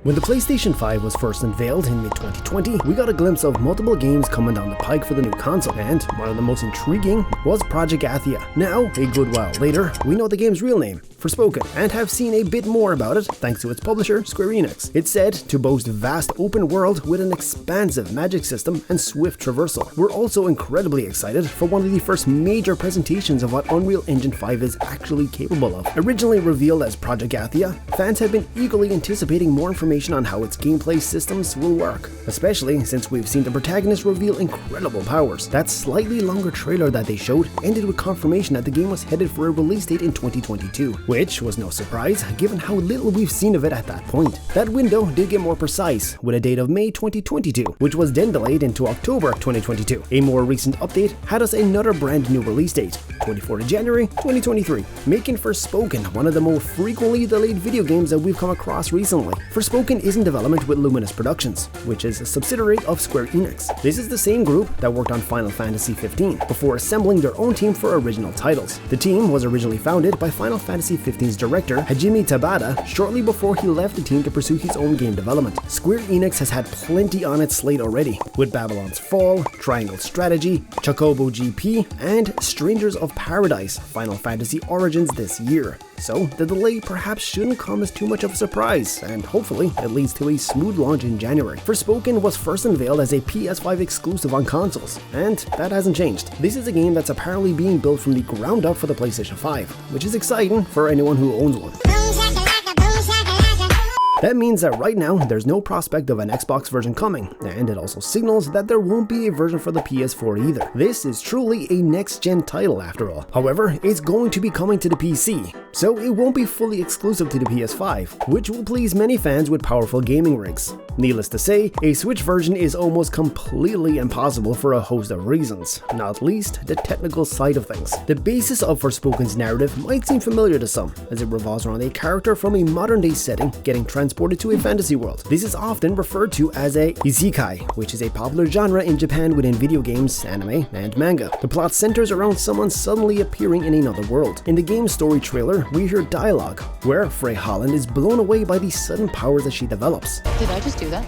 When the PlayStation 5 was first unveiled in mid-2020, we got a glimpse of multiple games coming down the pike for the new console, and one of the most intriguing was Project Athia. Now, a good while later, we know the game's real name, Forspoken, and have seen a bit more about it thanks to its publisher, Square Enix. It's said to boast a vast open world with an expansive magic system and swift traversal. We're also incredibly excited for one of the first major presentations of what Unreal Engine 5 is actually capable of. Originally revealed as Project Athia, fans have been eagerly anticipating more information on how its gameplay systems will work, especially since we've seen the protagonist reveal incredible powers. That slightly longer trailer that they showed ended with confirmation that the game was headed for a release date in 2022, which was no surprise given how little we've seen of it at that point. That window did get more precise with a date of May 2022, which was then delayed into October 2022. A more recent update had us another brand new release date, 24th of January 2023, making Forspoken one of the more frequently delayed video games that we've come across recently. Forspoken is in development with Luminous Productions, which is a subsidiary of Square Enix. This is the same group that worked on Final Fantasy 15 before assembling their own team for original titles. The team was originally founded by Final Fantasy 15's director Hajime Tabata shortly before he left the team to pursue his own game development. Square Enix has had plenty on its slate already, with Babylon's Fall, Triangle Strategy, Chocobo GP, and Strangers of Paradise Final Fantasy Origins this year. So the delay perhaps shouldn't come as too much of a surprise, and hopefully it leads to a smooth launch in January. Forspoken was first unveiled as a PS5 exclusive on consoles, and that hasn't changed. This is a game that's apparently being built from the ground up for the PlayStation 5, which is exciting for anyone who owns one. That means that right now, there's no prospect of an Xbox version coming, and it also signals that there won't be a version for the PS4 either. This is truly a next-gen title after all. However, it's going to be coming to the PC, so it won't be fully exclusive to the PS5, which will please many fans with powerful gaming rigs. Needless to say, a Switch version is almost completely impossible for a host of reasons, not least the technical side of things. The basis of Forspoken's narrative might seem familiar to some, as it revolves around a character from a modern-day setting getting transported to a fantasy world. This is often referred to as a isekai, which is a popular genre in Japan within video games, anime, and manga. The plot centers around someone suddenly appearing in another world. In the game's story trailer, we hear dialogue where Frey Holland is blown away by the sudden powers that she develops. Did I just do that?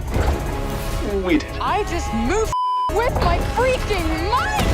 We did. I just moved with my freaking mind!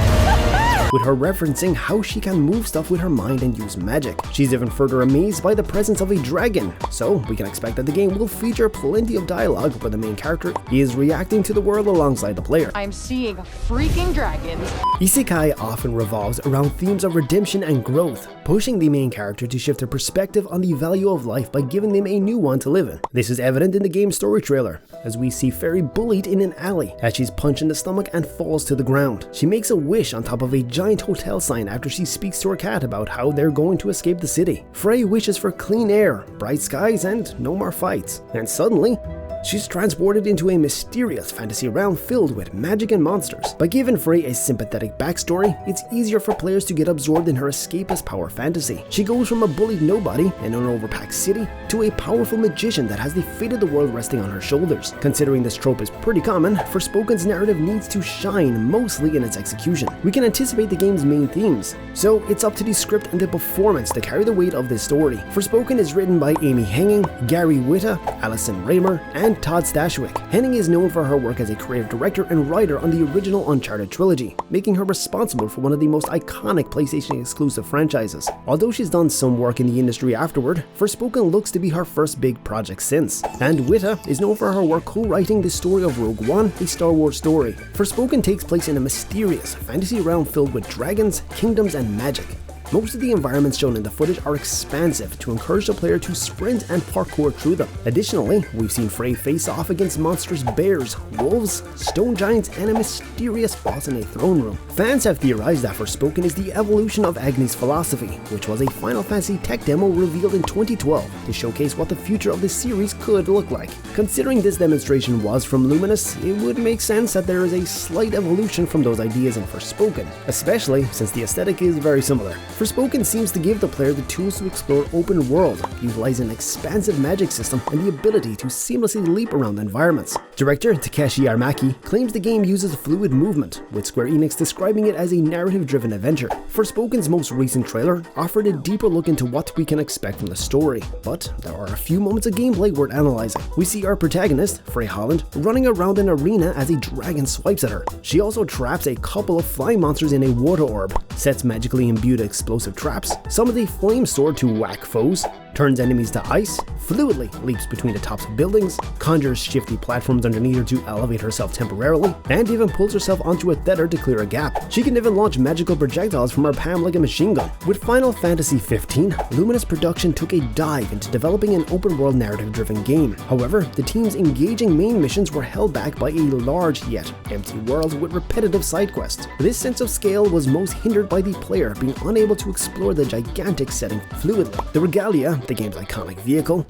With her referencing how she can move stuff with her mind and use magic. She's even further amazed by the presence of a dragon, so we can expect that the game will feature plenty of dialogue where the main character is reacting to the world alongside the player. I'm seeing freaking dragons. Isekai often revolves around themes of redemption and growth, pushing the main character to shift their perspective on the value of life by giving them a new one to live in. This is evident in the game's story trailer, as we see Fairy bullied in an alley as she's punched in the stomach and falls to the ground. She makes a wish on top of a giant hotel sign after she speaks to her cat about how they're going to escape the city. Frey wishes for clean air, bright skies, and no more fights. And suddenly, she's transported into a mysterious fantasy realm filled with magic and monsters. By giving Frey a sympathetic backstory, it's easier for players to get absorbed in her escapist power fantasy. She goes from a bullied nobody in an overpacked city to a powerful magician that has the fate of the world resting on her shoulders. Considering this trope is pretty common, Forspoken's narrative needs to shine mostly in its execution. We can anticipate the game's main themes, so it's up to the script and the performance to carry the weight of this story. Forspoken is written by Amy Henning, Gary Whitta, Alison Raymer, and Todd Stashwick. Henning is known for her work as a creative director and writer on the original Uncharted trilogy, making her responsible for one of the most iconic PlayStation exclusive franchises. Although she's done some work in the industry afterward, Forspoken looks to be her first big project since. And Whitta is known for her work co-writing the story of Rogue One, a Star Wars story. Forspoken takes place in a mysterious fantasy realm filled with dragons, kingdoms, and magic. Most of the environments shown in the footage are expansive to encourage the player to sprint and parkour through them. Additionally, we've seen Frey face off against monstrous bears, wolves, stone giants, and a mysterious boss in a throne room. Fans have theorized that Forspoken is the evolution of Agni's philosophy, which was a Final Fantasy tech demo revealed in 2012 to showcase what the future of the series could look like. Considering this demonstration was from Luminous, it would make sense that there is a slight evolution from those ideas in Forspoken, especially since the aesthetic is very similar. Forspoken seems to give the player the tools to explore open world, utilizing an expansive magic system and the ability to seamlessly leap around environments. Director Takeshi Armaki claims the game uses fluid movement, with Square Enix describing it as a narrative-driven adventure. Forspoken's most recent trailer offered a deeper look into what we can expect from the story, but there are a few moments of gameplay worth analyzing. We see our protagonist, Frey Holland, running around an arena as a dragon swipes at her. She also traps a couple of flying monsters in a water orb, sets magically imbued explosive traps, summons a flame sword to whack foes, turns enemies to ice, fluidly leaps between the tops of buildings, conjures shifty platforms underneath her to elevate herself temporarily, and even pulls herself onto a tether to clear a gap. She can even launch magical projectiles from her palm like a machine gun. With Final Fantasy 15, Luminous Productions took a dive into developing an open-world narrative-driven game. However, the team's engaging main missions were held back by a large yet empty world with repetitive side quests. This sense of scale was most hindered by the player being unable to explore the gigantic setting fluidly. The Regalia, the game's iconic vehicle,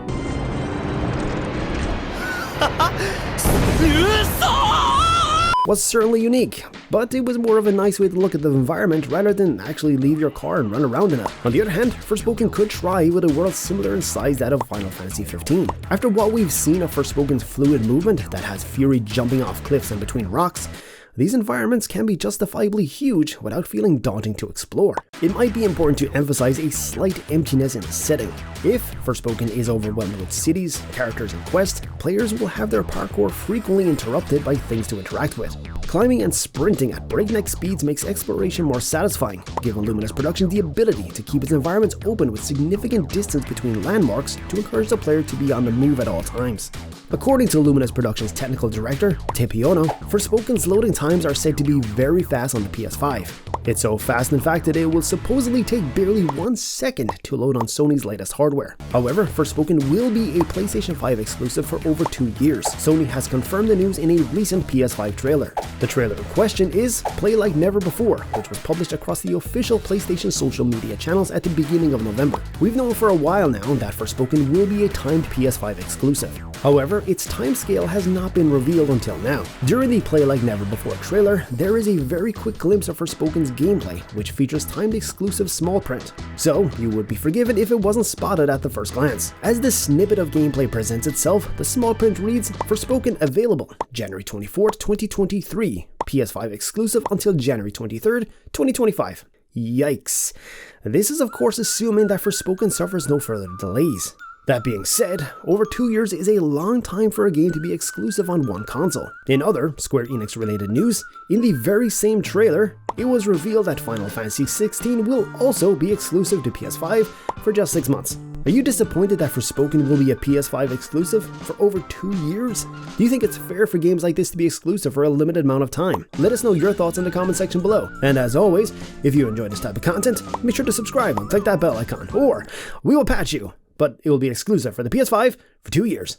was certainly unique, but it was more of a nice way to look at the environment rather than actually leave your car and run around in it. On the other hand, Forspoken could try with a world similar in size to that of Final Fantasy 15. After what we've seen of Forspoken's fluid movement that has Fury jumping off cliffs and between rocks, these environments can be justifiably huge without feeling daunting to explore. It might be important to emphasize a slight emptiness in the setting. If Forspoken is overwhelmed with cities, characters, and quests, players will have their parkour frequently interrupted by things to interact with. Climbing and sprinting at breakneck speeds makes exploration more satisfying, giving Luminous Productions the ability to keep its environments open with significant distance between landmarks to encourage the player to be on the move at all times. According to Luminous Productions' technical director, Tepiono, Forspoken's loading times are said to be very fast on the PS5. It's so fast in fact that it will supposedly take barely 1 second to load on Sony's latest hardware. However, Forspoken will be a PlayStation 5 exclusive for over 2 years. Sony has confirmed the news in a recent PS5 trailer. The trailer in question is Play Like Never Before, which was published across the official PlayStation social media channels at the beginning of November. We've known for a while now that Forspoken will be a timed PS5 exclusive. However, its timescale has not been revealed until now. During the Play Like Never Before trailer, there is a very quick glimpse of Forspoken's gameplay, which features timed exclusive small print. So, you would be forgiven if it wasn't spotted at the first glance. As the snippet of gameplay presents itself, the small print reads, Forspoken available January 24th, 2023, PS5 exclusive until January 23rd, 2025. Yikes. This is of course assuming that Forspoken suffers no further delays. That being said, over 2 years is a long time for a game to be exclusive on one console. In other Square Enix related news, in the very same trailer, it was revealed that Final Fantasy 16 will also be exclusive to PS5 for just 6 months. Are you disappointed that Forspoken will be a PS5 exclusive for over 2 years? Do you think it's fair for games like this to be exclusive for a limited amount of time? Let us know your thoughts in the comment section below. And as always, if you enjoy this type of content, make sure to subscribe and click that bell icon, or we will patch you. But it will be exclusive for the PS5 for 2 years.